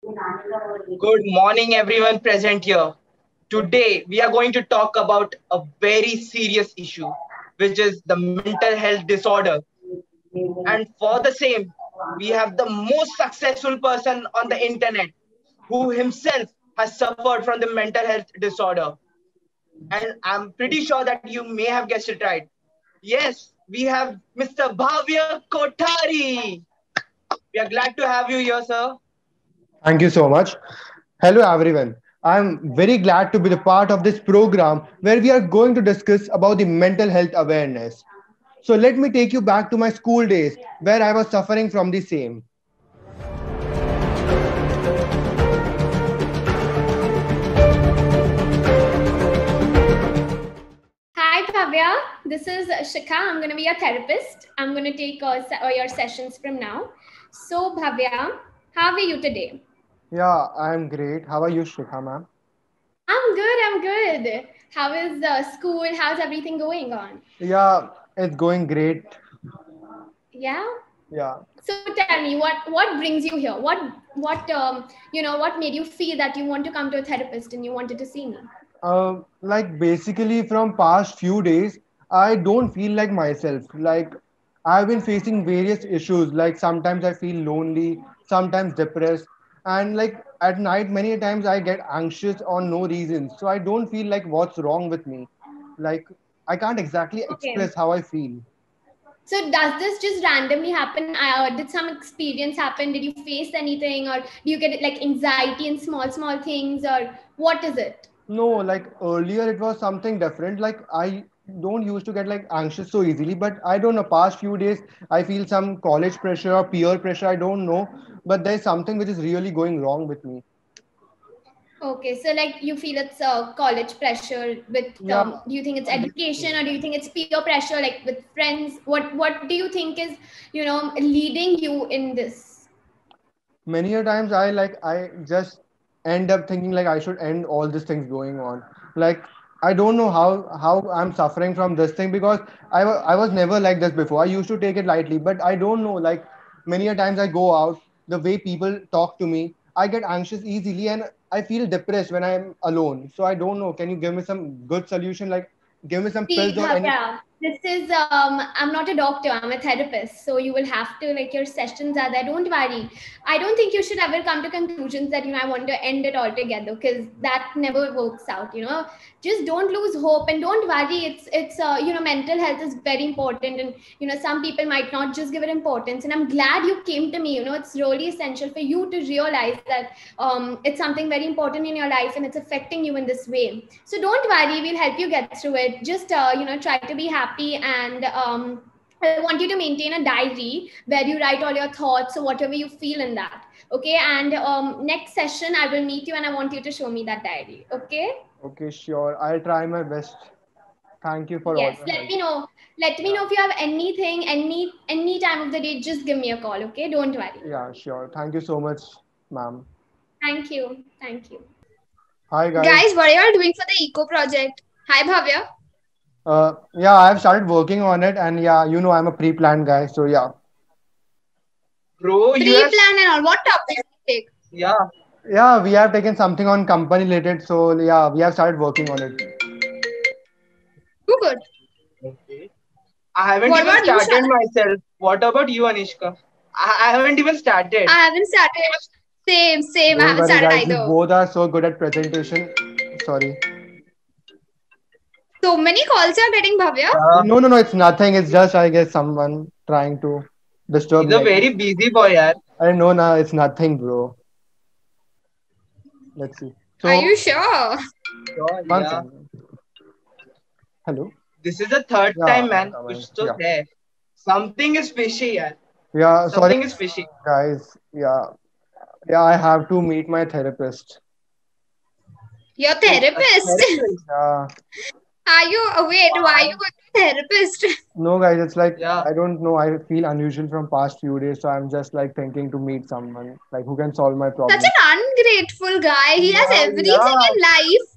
Good morning, everyone present here. Today, we are going to talk about a very serious issue, which is the mental health disorder. And for the same, we have the most successful person on the internet who himself has suffered from the mental health disorder. And I'm pretty sure that you may have guessed it right. Yes, we have Mr. Bhavya Kothari. We are glad to have you here, sir. Thank you so much. Hello, everyone. I'm very glad to be the part of this program where we are going to discuss about the mental health awareness. So let me take you back to my school days where I was suffering from the same. Hi, Bhavya. This is Shikha. I'm going to be your therapist. I'm going to take your sessions from now. So, Bhavya, how are you today? Yeah, I'm great. How are you, Shikha, ma'am? I'm good. I'm good. How is school? How's everything going on? Yeah, it's going great. Yeah. Yeah. So tell me, what brings you here? What made you feel that you want to come to a therapist and you wanted to see me? Like basically from past few days, I don't feel like myself. Like I've been facing various issues. Like sometimes I feel lonely, sometimes depressed, and like at night many times I get anxious on no reason. So I don't feel like what's wrong with me. Like I can't exactly Okay. express how I feel. So does this just randomly happen? Did some experience happen? Did you face anything, or do you get like anxiety in small things, or what is it? No, like earlier it was something different. Like I don't used to get like anxious so easily, but I don't know. Past few days, I feel some college pressure or peer pressure. I don't know, but there's something which is really going wrong with me. Okay, so like you feel it's college pressure with Yeah, do you think it's I guess education so. or do you think it's peer pressure like with friends? What do you think is, leading you in this? Many a times I just end up thinking like I should end all these things going on. Like I don't know how I'm suffering from this thing because I was never like this before. I used to take it lightly, but I don't know. Like many a times I go out, the way people talk to me, I get anxious easily and I feel depressed when I'm alone. So I don't know. Can you give me some good solution? Like give me some See, pills or any. Bhavya, this is I'm not a doctor, I'm a therapist. So you will have to like your sessions are there. Don't worry. I don't think you should ever come to conclusions that I want to end it altogether because that never works out. Just don't lose hope and don't worry. It's mental health is very important and some people might not just give it importance. And I'm glad you came to me. It's really essential for you to realize that it's something very important in your life and it's affecting you in this way. So don't worry, we'll help you get through it. Just try to be happy and I want you to maintain a diary where you write all your thoughts or whatever you feel in that. Okay, and next session I will meet you and I want you to show me that diary. Okay. Okay, sure. I'll try my best. Thank you for all Yes, your let help. me know. Let me Yeah. know if you have anything, any time of the day. Just give me a call. Okay, don't worry. Yeah, sure. Thank you so much, ma'am. Thank you. Thank you. Hi, guys. Guys, what are you all doing for the eco project? Hi, Bhavya. Yeah, I've started working on it, and yeah, I'm a pre-planned guy, so yeah, Bro, you have. Pre-plan and all. What topics you take? Yeah. yeah, we have taken something on company related, so yeah, we have started working on it. Too good. Okay. I haven't What even about you, started Shara? myself. What about you, Anishka? I haven't even started. I haven't started. Same. I Don't haven't worry, started guys, you either. both are so good at presentation. Sorry. So many calls you're getting, Bhavya. Yeah. No, no, no, it's nothing. It's just I guess someone trying to disturb He's me. a I guess. very busy boy, yaar. I know now. It's nothing, bro. Let's see. Are So you sure? Sure, one yeah. second. Hello. This is the third Yeah, time, man. come Kuch in. to Yeah, hai. Something is fishy, yaar. yeah. Sorry, Something is fishy. guys. Yeah, yeah. I have to meet my therapist. Your Oh, a therapist. therapist. Yeah. Are you? Wait, why are you Why? going to therapist? No, guys, it's like Yeah. I don't know. I feel unusual from past few days, so I'm just like thinking to meet someone like who can solve my Such problem. an ungrateful guy. He has Yeah, everything yeah. in life.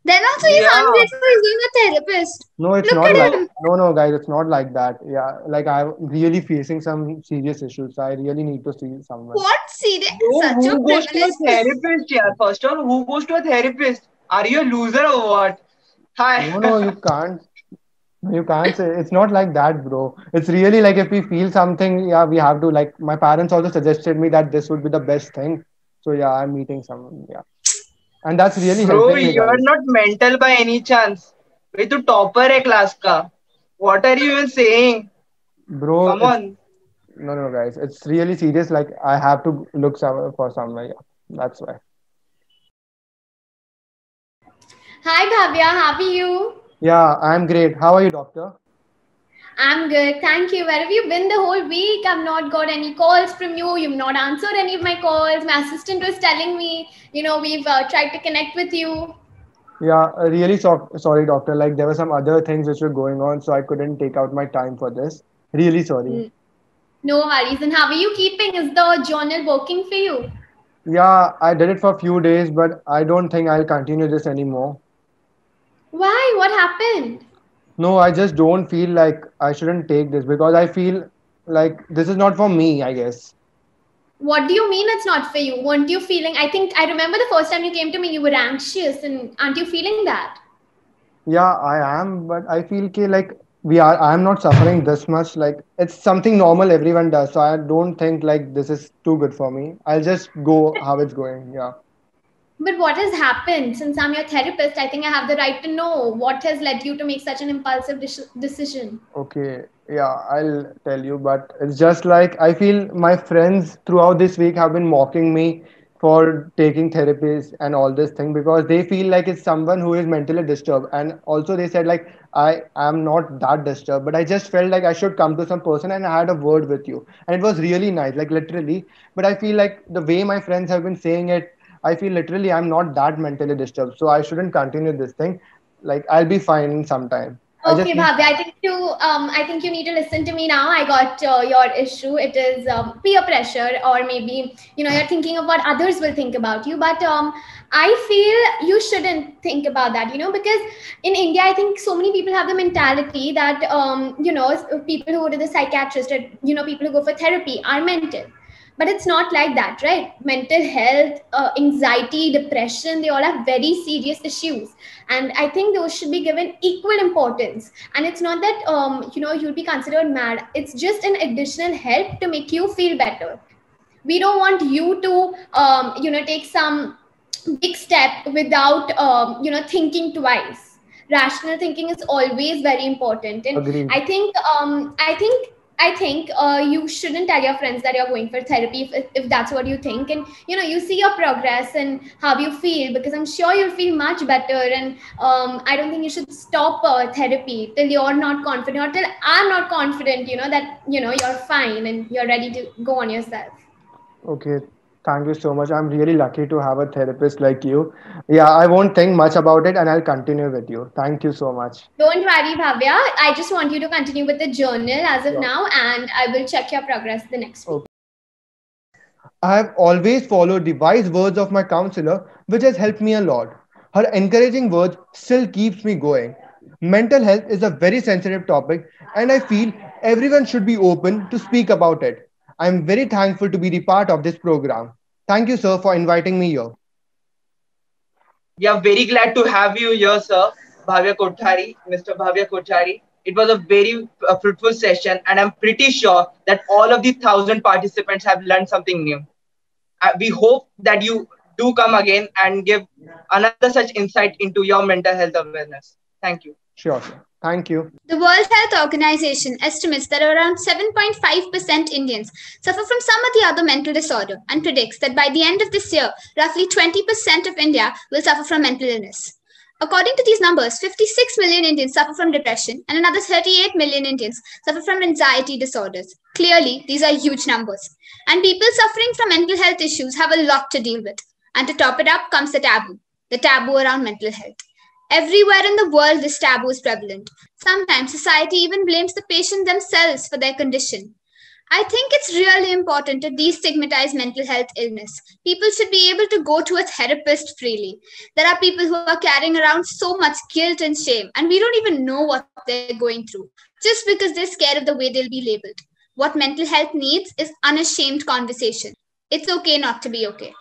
Then also he's Yeah. ungrateful. He's going to a therapist. No, it's Look not at like him. no, guys, it's not like that. Yeah, like I'm really facing some serious issues. I really need to see someone. What serious? Bro, Such a who goes to a privileged. therapist? Yeah, first of all, who goes to a therapist? Are you a loser or what? Hi. No, you can't. You can't say it's not like that, bro. It's really like if we feel something, yeah, we have to like my parents also suggested me that this would be the best thing. So yeah, I'm meeting someone. Yeah. And that's really Bro, helping me, you're guys. not mental by any chance. भाई तू topper है class का. What are you even saying? Bro, Come it's on. no, guys. It's really serious. Like I have to look for somewhere. Yeah. That's why. Hi Bhavya, how are you? Yeah, I'm great. How are you, doctor? I'm good, thank you. Where have you been the whole week? I've not got any calls from you. You've not answered any of my calls. My assistant was telling me, we've tried to connect with you. Yeah, really sorry, doctor. Like there were some other things which were going on, so I couldn't take out my time for this. Really sorry. Mm, No worries. And how are you keeping? Is the journal working for you? Yeah, I did it for a few days, but I don't think I'll continue this anymore. Why? What happened? No, I just don't feel like I shouldn't take this because I feel like this is not for me, I guess. What do you mean it's not for you? Weren't you feeling? I think I remember the first time you came to me, you were anxious, and aren't you feeling that? Yeah, I am, but I feel like I'm not suffering this much. Like it's something normal everyone does. So I don't think like this is too good for me. I'll just go how it's going. Yeah. But what has happened? Since I'm your therapist, I think I have the right to know what has led you to make such an impulsive decision. Okay, yeah, I'll tell you, but it's just like I feel my friends throughout this week have been mocking me for taking therapies and all this thing because they feel like it's someone who is mentally disturbed. And also they said like I am not that disturbed, but I just felt like I should come to some person and I had a word with you. And it was really nice, like literally. But I feel like the way my friends have been saying it, I feel literally I'm not that mentally disturbed. So I shouldn't continue this thing. Like I'll be fine in some time. I just Okay, need. Bhavya, I think you need to listen to me now. I got your issue. It is peer pressure, or maybe you're thinking of what others will think about you. But I feel you shouldn't think about that. Because in India, I think so many people have the mentality that people who go to the psychiatrist, or people who go for therapy are mental. But it's not like that, right? Mental health, anxiety, depression, they all have very serious issues, and I think those should be given equal importance. And it's not that you'll be considered mad. It's just an additional help to make you feel better. We don't want you to take some big step without thinking twice. Rational thinking is always very important, and Agreed. I think you shouldn't tell your friends that you're going for therapy if that's what you think, and you see your progress and how you feel, because I'm sure you'll feel much better. And I don't think you should stop therapy till you're not confident, or till I'm not confident that you're fine and you're ready to go on yourself. Okay, thank you so much. I'm really lucky to have a therapist like you. Yeah, I won't think much about it and I'll continue with you. Thank you so much. Don't worry, Bhavya. I just want you to continue with the journal as of Yeah. now, and I will check your progress the next week. Okay. I have always followed the wise words of my counselor, which has helped me a lot. Her encouraging words still keeps me going. Mental health is a very sensitive topic, and I feel everyone should be open to speak about it. I'm very thankful to be the part of this program. Thank you, sir, for inviting me here. We are very glad to have you here, sir. Bhavya Kothari, Mr. Bhavya Kothari. It was a very fruitful session, and I'm pretty sure that all of the 1,000 participants have learned something new. We hope that you do come again and give another such insight into your mental health awareness. Thank you. Sure, sir. Thank you. The World Health Organization estimates that around 7.5% Indians suffer from some or the other mental disorder and predicts that by the end of this year, roughly 20% of India will suffer from mental illness. According to these numbers, 56 million Indians suffer from depression and another 38 million Indians suffer from anxiety disorders. Clearly, these are huge numbers. And people suffering from mental health issues have a lot to deal with. And to top it up comes the taboo around mental health. Everywhere in the world, this taboo is prevalent. Sometimes society even blames the patient themselves for their condition. I think it's really important to destigmatize mental health illness. People should be able to go to a therapist freely. There are people who are carrying around so much guilt and shame, and we don't even know what they're going through just because they're scared of the way they'll be labeled. What mental health needs is unashamed conversation. It's okay not to be okay.